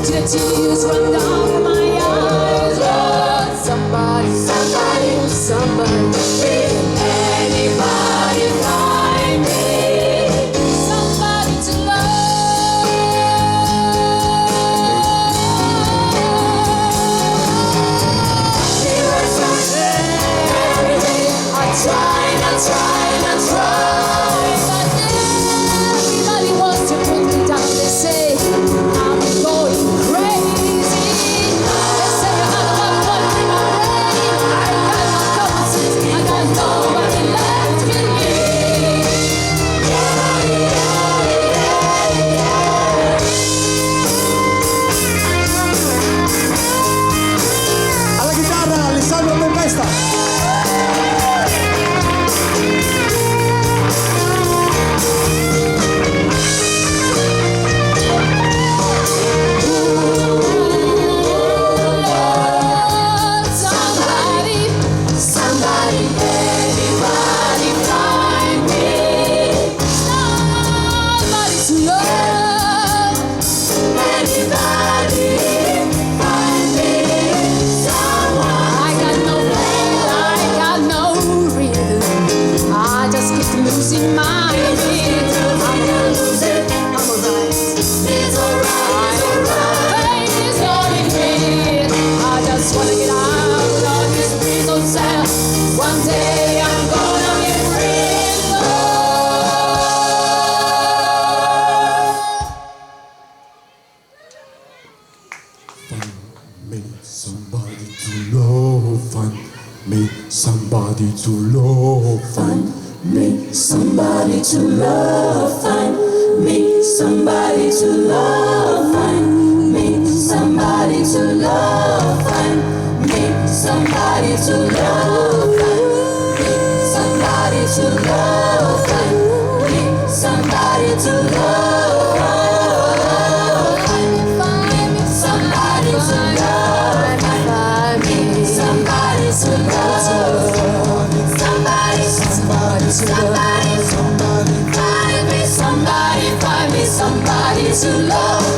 till the tears run down my eyes. Lord, somebody, somebody, somebody, anybody find me somebody to love. Every day I try, but everybody wants to put me down. They say I'm going crazy. They say I'm not gonna be my brain. I got no compass, I got nobody left with me. Alla chitarra Alessandro Tempesta. Losing my head, I'm gonna lose it. I'm alright. It's alright. Pain is all in me. I just wanna get out of this prison cell. One day I'm gonna be free. Find me somebody to love. Find me somebody to love. Find me somebody to love. Find me somebody to love. Find me somebody to love. Find me somebody to love. Find me somebody to love. Find me somebody to love. Find me somebody to love. Find me somebody to love. Somebody, find me somebody to love.